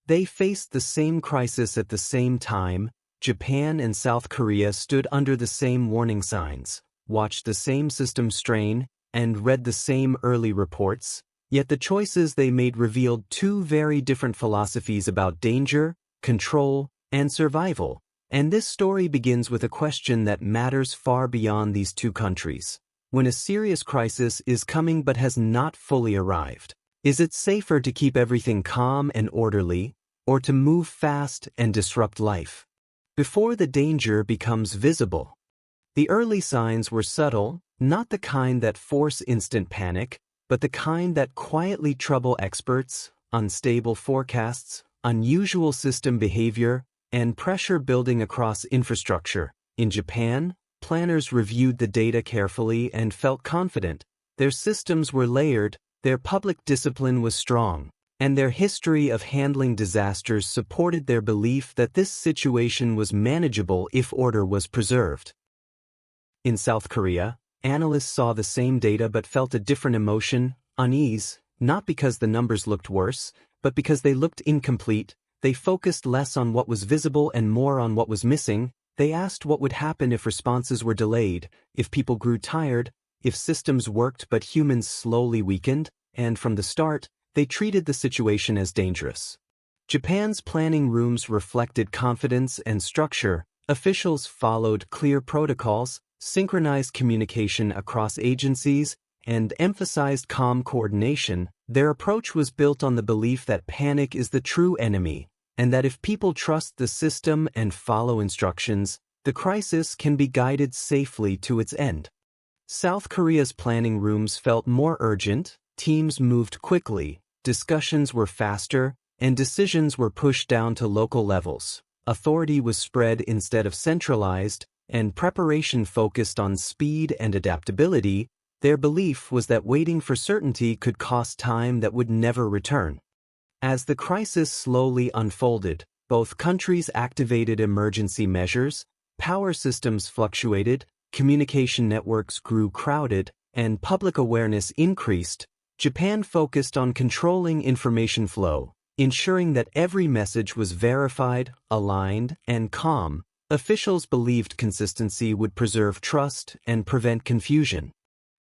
They faced the same crisis at the same time. Japan and South Korea stood under the same warning signs, watched the same system strain, and read the same early reports, yet the choices they made revealed two very different philosophies about danger, control, and survival. And this story begins with a question that matters far beyond these two countries. When a serious crisis is coming but has not fully arrived, is it safer to keep everything calm and orderly, or to move fast and disrupt life before the danger becomes visible? The early signs were subtle, not the kind that force instant panic, but the kind that quietly trouble experts: unstable forecasts, unusual system behavior, and pressure building across infrastructure. In Japan, planners reviewed the data carefully and felt confident. Their systems were layered, their public discipline was strong, and their history of handling disasters supported their belief that this situation was manageable if order was preserved. In South Korea, analysts saw the same data but felt a different emotion: unease, not because the numbers looked worse, but because they looked incomplete. They focused less on what was visible and more on what was missing. They asked what would happen if responses were delayed, if people grew tired, if systems worked but humans slowly weakened, and from the start, they treated the situation as dangerous. Japan's planning rooms reflected confidence and structure. Officials followed clear protocols, synchronized communication across agencies, and emphasized calm coordination. Their approach was built on the belief that panic is the true enemy, and that if people trust the system and follow instructions, the crisis can be guided safely to its end. South Korea's planning rooms felt more urgent. Teams moved quickly, discussions were faster, and decisions were pushed down to local levels. Authority was spread instead of centralized, and preparation focused on speed and adaptability. Their belief was that waiting for certainty could cost time that would never return. As the crisis slowly unfolded, both countries activated emergency measures, power systems fluctuated, communication networks grew crowded, and public awareness increased. Japan focused on controlling information flow, ensuring that every message was verified, aligned, and calm. Officials believed consistency would preserve trust and prevent confusion.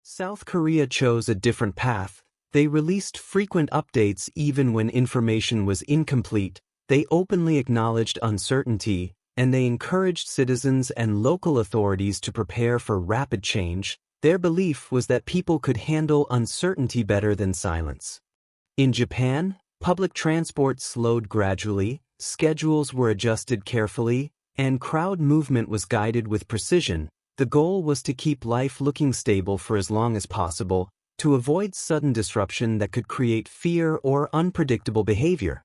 South Korea chose a different path. They released frequent updates even when information was incomplete. They openly acknowledged uncertainty, and they encouraged citizens and local authorities to prepare for rapid change. Their belief was that people could handle uncertainty better than silence. In Japan, public transport slowed gradually, schedules were adjusted carefully, and crowd movement was guided with precision. The goal was to keep life looking stable for as long as possible, to avoid sudden disruption that could create fear or unpredictable behavior.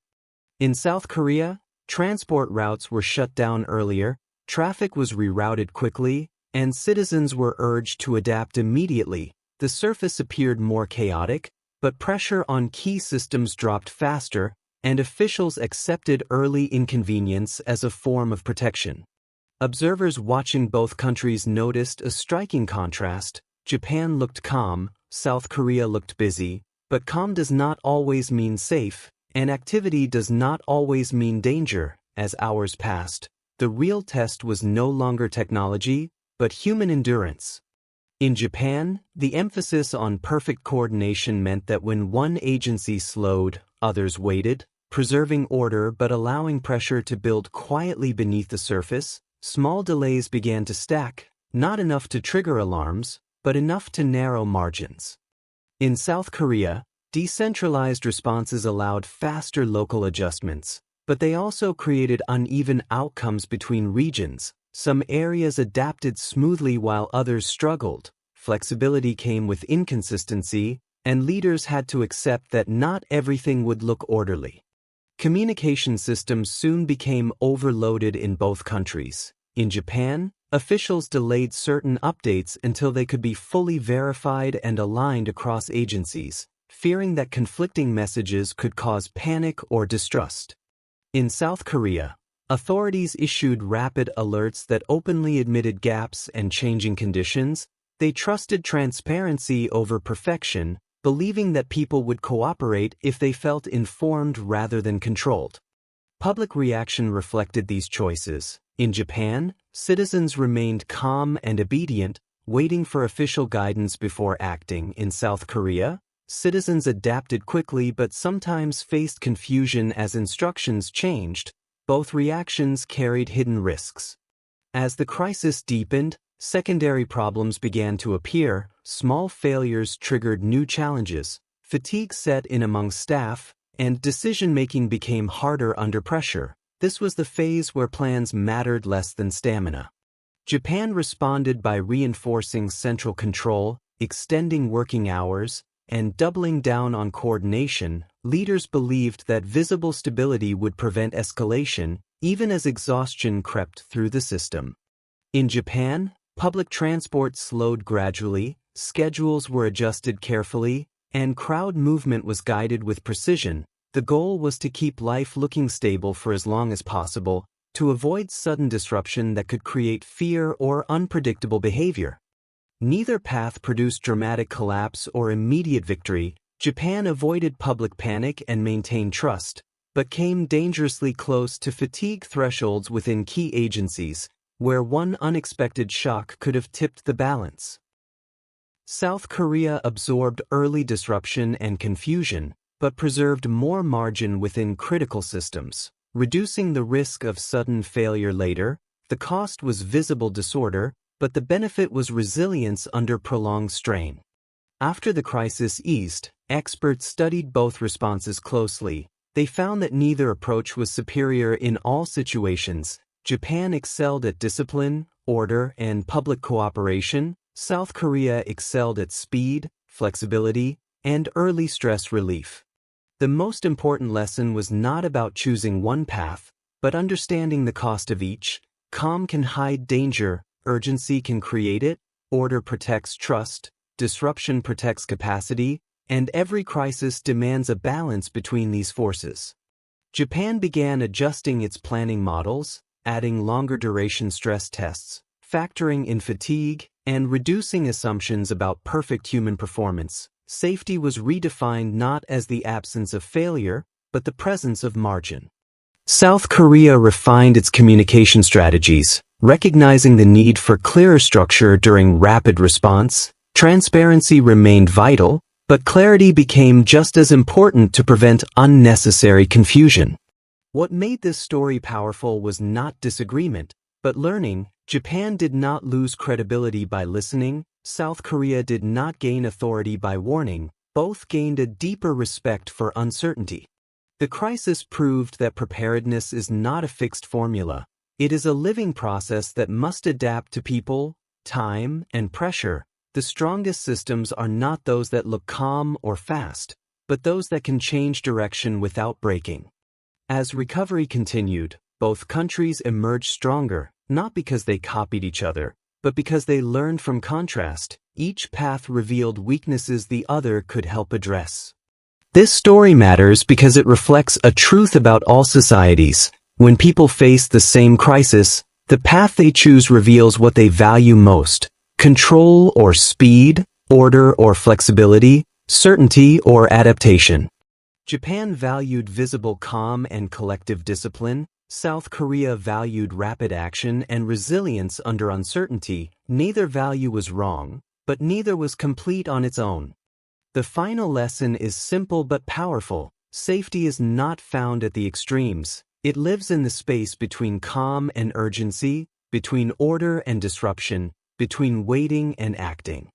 In South Korea, transport routes were shut down earlier, traffic was rerouted quickly, and citizens were urged to adapt immediately. The surface appeared more chaotic, but pressure on key systems dropped faster, and officials accepted early inconvenience as a form of protection. Observers watching both countries noticed a striking contrast. Japan looked calm, South Korea looked busy, but calm does not always mean safe, and activity does not always mean danger. As hours passed, the real test was no longer technology, but human endurance. In Japan, the emphasis on perfect coordination meant that when one agency slowed, others waited, preserving order but allowing pressure to build quietly beneath the surface. Small delays began to stack, not enough to trigger alarms, but enough to narrow margins. In South Korea, decentralized responses allowed faster local adjustments, but they also created uneven outcomes between regions. Some areas adapted smoothly while others struggled. Flexibility came with inconsistency, and leaders had to accept that not everything would look orderly. Communication systems soon became overloaded in both countries. In Japan, officials delayed certain updates until they could be fully verified and aligned across agencies, fearing that conflicting messages could cause panic or distrust. In South Korea, authorities issued rapid alerts that openly admitted gaps and changing conditions. They trusted transparency over perfection, believing that people would cooperate if they felt informed rather than controlled. Public reaction reflected these choices. In Japan, citizens remained calm and obedient, waiting for official guidance before acting. In South Korea, citizens adapted quickly but sometimes faced confusion as instructions changed. Both reactions carried hidden risks. As the crisis deepened, secondary problems began to appear. Small failures triggered new challenges. Fatigue set in among staff, and decision-making became harder under pressure. This was the phase where plans mattered less than stamina. Japan responded by reinforcing central control, extending working hours, and doubling down on coordination. Leaders believed that visible stability would prevent escalation, even as exhaustion crept through the system. In Japan, public transport slowed gradually, schedules were adjusted carefully, and crowd movement was guided with precision. The goal was to keep life looking stable for as long as possible, to avoid sudden disruption that could create fear or unpredictable behavior. Neither path produced dramatic collapse or immediate victory. Japan avoided public panic and maintained trust, but came dangerously close to fatigue thresholds within key agencies, where one unexpected shock could have tipped the balance. South Korea absorbed early disruption and confusion, but preserved more margin within critical systems, reducing the risk of sudden failure later. The cost was visible disorder, but the benefit was resilience under prolonged strain. After the crisis eased, experts studied both responses closely. They found that neither approach was superior in all situations. Japan excelled at discipline, order, and public cooperation. South Korea excelled at speed, flexibility, and early stress relief. The most important lesson was not about choosing one path, but understanding the cost of each. Calm can hide danger, urgency can create it, order protects trust, disruption protects capacity, and every crisis demands a balance between these forces. Japan began adjusting its planning models, adding longer duration stress tests, factoring in fatigue, and reducing assumptions about perfect human performance. Safety was redefined not as the absence of failure, but the presence of margin. South Korea refined its communication strategies, recognizing the need for clearer structure during rapid response. Transparency remained vital, but clarity became just as important to prevent unnecessary confusion. What made this story powerful was not disagreement, but learning. Japan did not lose credibility by listening. South Korea did not gain authority by warning. Both gained a deeper respect for uncertainty. The crisis proved that preparedness is not a fixed formula. It is a living process that must adapt to people, time, and pressure. The strongest systems are not those that look calm or fast, but those that can change direction without breaking. As recovery continued, both countries emerged stronger, not because they copied each other, but because they learned from contrast. Each path revealed weaknesses the other could help address. This story matters because it reflects a truth about all societies. When people face the same crisis, the path they choose reveals what they value most: control or speed, order or flexibility, certainty or adaptation. Japan valued visible calm and collective discipline. South Korea valued rapid action and resilience under uncertainty. Neither value was wrong, but neither was complete on its own. The final lesson is simple but powerful. Safety is not found at the extremes. It lives in the space between calm and urgency, between order and disruption, between waiting and acting.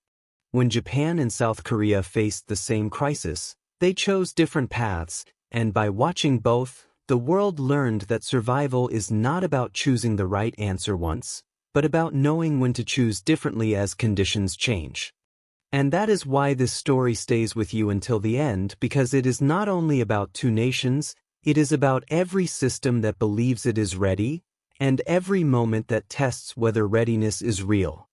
When Japan and South Korea faced the same crisis, they chose different paths, and by watching both, the world learned that survival is not about choosing the right answer once, but about knowing when to choose differently as conditions change. And that is why this story stays with you until the end, because it is not only about two nations, it is about every system that believes it is ready, and every moment that tests whether readiness is real.